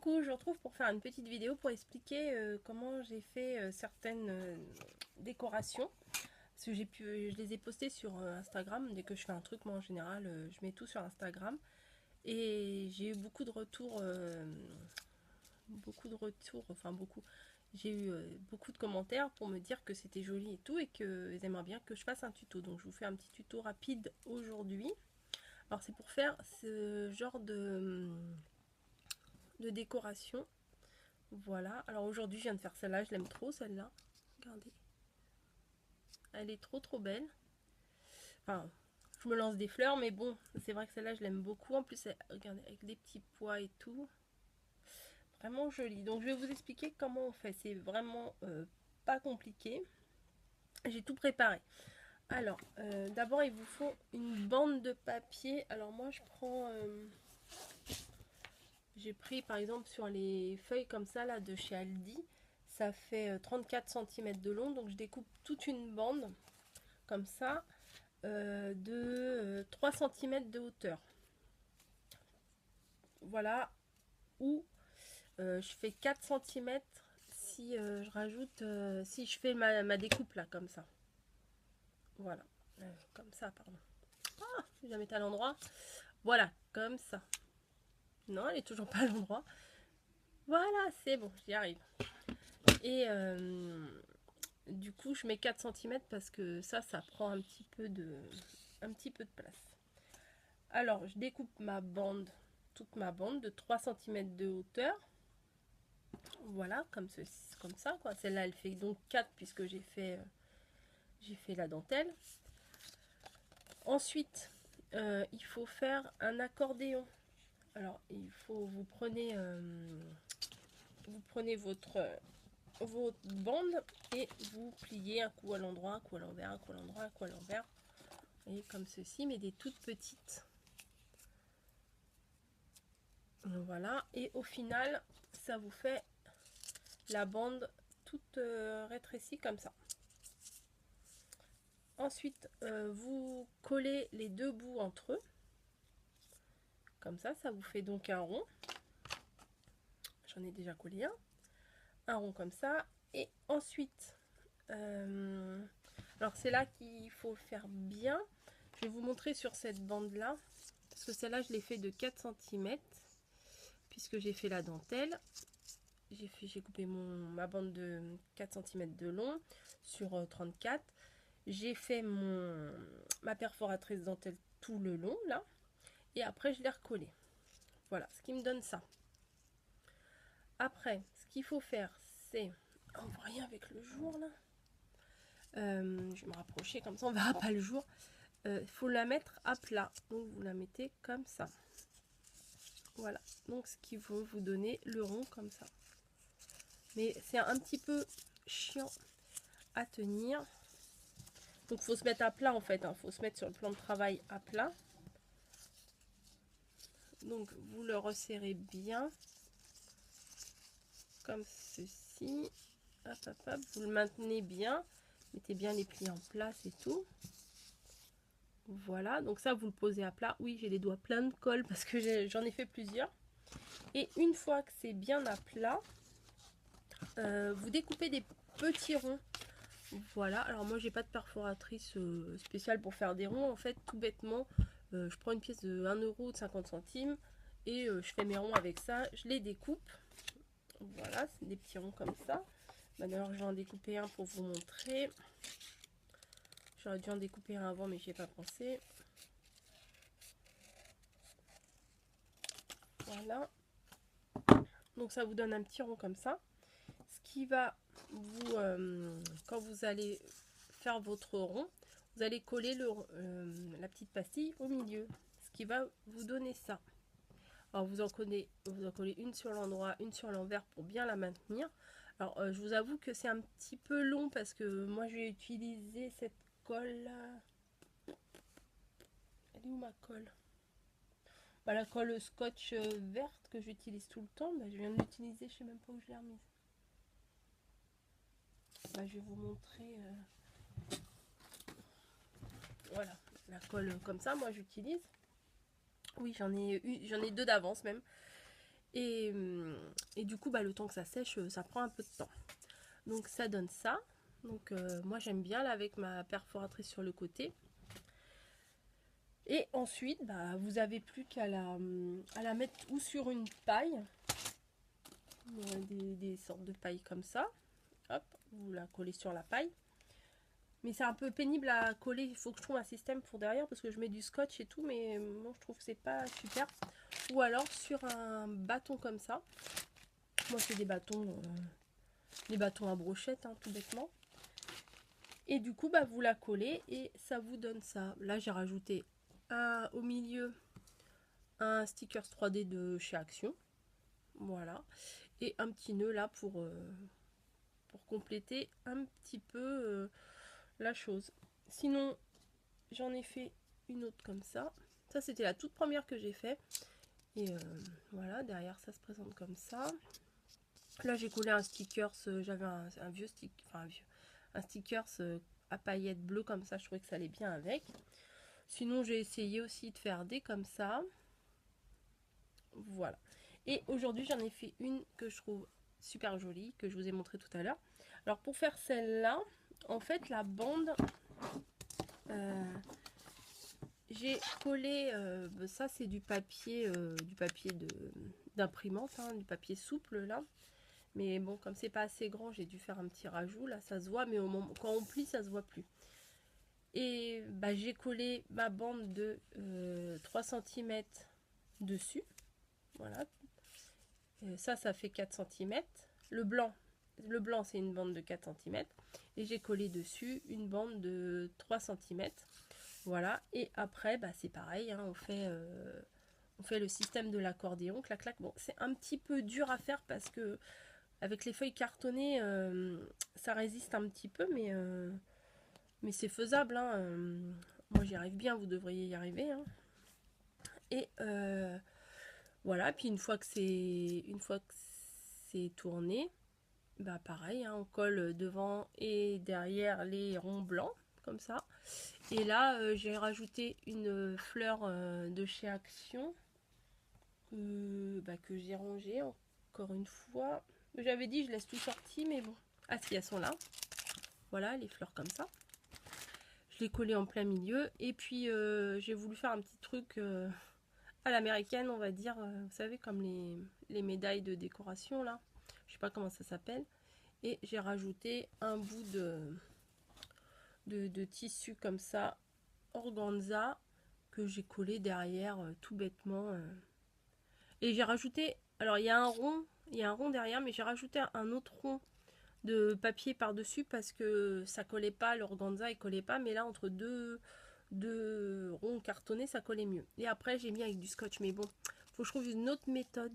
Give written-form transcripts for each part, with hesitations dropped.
coucou, je vous retrouve pour faire une petite vidéo pour expliquer comment j'ai fait certaines décorations. Parce que je les ai postées sur Instagram. Dès que je fais un truc, moi en général, je mets tout sur Instagram. Et j'ai eu beaucoup de retours, enfin beaucoup. J'ai eu beaucoup de commentaires pour me dire que c'était joli et tout et qu'ils aimeraient bien que je fasse un tuto. Donc je vous fais un petit tuto rapide aujourd'hui. Alors c'est pour faire ce genre de décoration. Voilà, alors aujourd'hui je viens de faire celle-là, je l'aime trop celle-là. Regardez, elle est trop belle. Enfin, je me lance des fleurs, mais bon, c'est vrai que celle-là je l'aime beaucoup. En plus, regardez, avec des petits pois et tout, vraiment joli. Donc je vais vous expliquer comment on fait. C'est vraiment pas compliqué. J'ai tout préparé. Alors, d'abord il vous faut une bande de papier. Alors moi je prends j'ai pris par exemple sur les feuilles comme ça là de chez Aldi, ça fait 34 cm de long, donc je découpe toute une bande comme ça de 3 cm de hauteur. Voilà, ou je fais 4 cm si je rajoute, si je fais ma découpe là comme ça. Voilà, comme ça, pardon. Ah, je vais la mettre à l'endroit. Voilà, comme ça. Non, elle est toujours pas à l'endroit. Voilà, c'est bon, j'y arrive. Et du coup, je mets 4 cm parce que ça prend un petit peu de place. Alors, je découpe ma bande, toute ma bande de 3 cm de hauteur. Voilà, comme ça, quoi. Celle-là, elle fait donc 4 puisque j'ai fait la dentelle. Ensuite, il faut faire un accordéon. Alors, vous prenez votre bande et vous pliez un coup à l'endroit, un coup à l'envers, un coup à l'endroit, un coup à l'envers. Et comme ceci, mais des toutes petites. Voilà, et au final, ça vous fait la bande toute rétrécie comme ça. Ensuite, vous collez les deux bouts entre eux. Comme ça vous fait donc un rond. J'en ai déjà collé un rond comme ça. Et ensuite, alors c'est là qu'il faut faire bien. Je vais vous montrer sur cette bande là, parce que celle-là je l'ai fait de 4 cm, puisque j'ai fait la dentelle. J'ai coupé ma bande de 4 cm de long sur 34. J'ai fait ma perforatrice dentelle tout le long là. Et après je l'ai recollé. Voilà, ce qui me donne ça. Après, ce qu'il faut faire, c'est... On voit rien avec le jour là. Je vais me rapprocher, comme ça on verra pas le jour. Il faut la mettre à plat. Donc vous la mettez comme ça. Voilà. Donc ce qui va vous donner le rond comme ça. Mais c'est un petit peu chiant à tenir. Donc il faut se mettre à plat en fait. Il faut se mettre sur le plan de travail à plat. Donc vous le resserrez bien. Comme ceci. Hop, hop, hop. Vous le maintenez bien. Mettez bien les plis en place et tout. Voilà, donc ça vous le posez à plat. Oui, j'ai les doigts pleins de colle parce que j'en ai fait plusieurs. Et une fois que c'est bien à plat, vous découpez des petits ronds. Voilà, alors moi j'ai pas de perforatrice spéciale pour faire des ronds. En fait, tout bêtement, je prends une pièce de 1 euro de 50 centimes et je fais mes ronds avec ça. Je les découpe. Voilà, c'est des petits ronds comme ça. D'ailleurs, je vais en découper un pour vous montrer. J'aurais dû en découper un avant, mais j'y ai pas pensé. Voilà. Donc ça vous donne un petit rond comme ça. Ce qui va vous... quand vous allez faire votre rond, vous allez coller la petite pastille au milieu. Ce qui va vous donner ça. Alors vous en collez une sur l'endroit, une sur l'envers pour bien la maintenir. Alors je vous avoue que c'est un petit peu long parce que moi je vais utiliser cette colle là. Elle est où ma colle? Bah, la colle scotch verte que j'utilise tout le temps, bah, je viens de l'utiliser, je sais même pas où je l'ai remise. Bah, je vais vous montrer. Voilà, la colle comme ça, moi j'utilise. Oui, j'en ai deux d'avance même. Et du coup, bah, le temps que ça sèche, ça prend un peu de temps. Donc ça donne ça. Donc moi j'aime bien là avec ma perforatrice sur le côté. Et ensuite, bah, vous avez plus qu'à la mettre ou sur une paille, des sortes de paille comme ça. Hop, vous la collez sur la paille. Mais c'est un peu pénible à coller, il faut que je trouve un système pour derrière parce que je mets du scotch et tout, mais moi je trouve que c'est pas super. Ou alors sur un bâton comme ça. Moi c'est des bâtons à brochette, hein, tout bêtement. Et du coup, bah, vous la collez et ça vous donne ça. Là, j'ai rajouté au milieu un sticker 3D de chez Action. Voilà. Et un petit nœud là pour compléter un petit peu la chose. Sinon, j'en ai fait une autre comme ça. Ça, c'était la toute première que j'ai fait. Et voilà, derrière, ça se présente comme ça. Là, j'ai collé un sticker. J'avais un vieux stick, enfin un sticker à paillettes bleues comme ça. Je trouvais que ça allait bien avec. Sinon, j'ai essayé aussi de faire des comme ça. Voilà. Et aujourd'hui, j'en ai fait une que je trouve super jolie, que je vous ai montré tout à l'heure. Alors, pour faire celle-là, en fait, la bande, j'ai collé, ça c'est du papier d'imprimante, hein, du papier souple là. Mais bon, comme c'est pas assez grand, j'ai dû faire un petit rajout. Là, ça se voit, mais au moment quand on plie, ça se voit plus. Et bah, j'ai collé ma bande de 3 cm dessus. Voilà. Ça fait 4 cm. Le blanc c'est une bande de 4 cm. Et j'ai collé dessus une bande de 3 cm. Voilà. Et après, bah, c'est pareil. Hein, on fait le système de l'accordéon. Clac, clac. Bon, c'est un petit peu dur à faire parce que avec les feuilles cartonnées, ça résiste un petit peu. Mais c'est faisable. Hein. Moi, j'y arrive bien. Vous devriez y arriver. Hein. Et voilà. Puis une fois que c'est tourné, bah pareil, hein, on colle devant et derrière les ronds blancs comme ça. Et là, j'ai rajouté une fleur de chez Action que j'ai rangée encore une fois. J'avais dit je laisse tout sorti, mais bon. Ah si, elles sont là. Voilà, les fleurs comme ça. Je l'ai collé en plein milieu. Et puis, j'ai voulu faire un petit truc à l'américaine, on va dire. Vous savez, comme les médailles de décoration, là. Je sais pas comment ça s'appelle. Et j'ai rajouté un bout de tissu comme ça, organza, que j'ai collé derrière tout bêtement. Et j'ai rajouté, alors il y a un rond derrière, mais j'ai rajouté un autre rond de papier par dessus parce que ça collait pas, l'organza il collait pas, mais là entre deux ronds cartonnés ça collait mieux. Et après j'ai mis avec du scotch, mais bon, faut que je trouve une autre méthode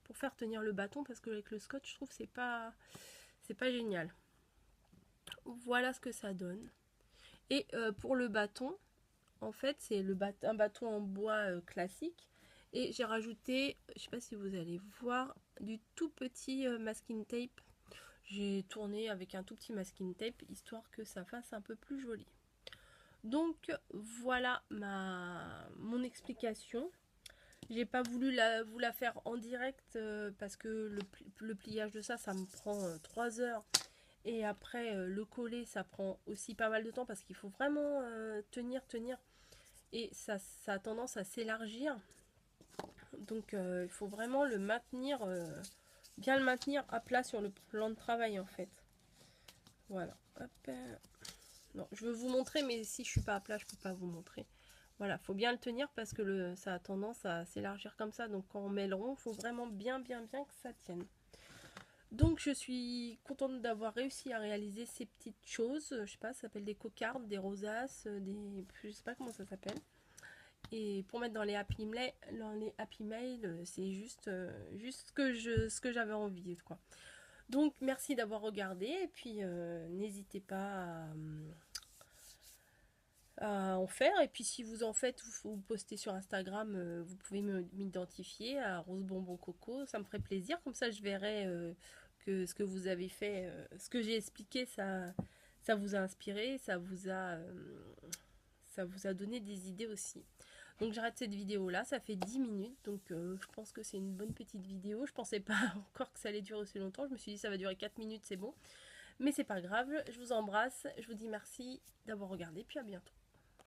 pour faire tenir le bâton parce que avec le scotch je trouve c'est pas génial. Voilà ce que ça donne. Et pour le bâton, en fait c'est un bâton en bois classique. Et j'ai rajouté, je sais pas si vous allez voir, du tout petit masking tape. J'ai tourné avec un tout petit masking tape, histoire que ça fasse un peu plus joli. Donc voilà mon explication. J'ai pas voulu vous la faire en direct parce que le pliage de ça me prend 3 heures. Et après le coller ça prend aussi pas mal de temps parce qu'il faut vraiment tenir. Et ça a tendance à s'élargir. Donc il faut vraiment le maintenir, bien le maintenir à plat sur le plan de travail en fait. Voilà. Hop. Non, je veux vous montrer, mais si je suis pas à plat, je peux pas vous montrer. Voilà, faut bien le tenir parce que ça a tendance à s'élargir comme ça. Donc quand on met le rond, il faut vraiment bien que ça tienne. Donc je suis contente d'avoir réussi à réaliser ces petites choses. Je sais pas, ça s'appelle des cocardes, des rosaces, je sais pas comment ça s'appelle. Et pour mettre dans les happy mail, c'est juste ce que j'avais envie, quoi. Donc merci d'avoir regardé et puis n'hésitez pas à en faire. Et puis si vous en faites, vous postez sur Instagram, vous pouvez m'identifier à Rose Bonbon Coco, ça me ferait plaisir. Comme ça je verrai que ce que vous avez fait, ce que j'ai expliqué, ça vous a inspiré, ça vous a donné des idées aussi. Donc j'arrête cette vidéo là, ça fait 10 minutes, donc je pense que c'est une bonne petite vidéo. Je pensais pas encore que ça allait durer aussi longtemps, je me suis dit ça va durer 4 minutes, c'est bon. Mais c'est pas grave, je vous embrasse, je vous dis merci d'avoir regardé, puis à bientôt.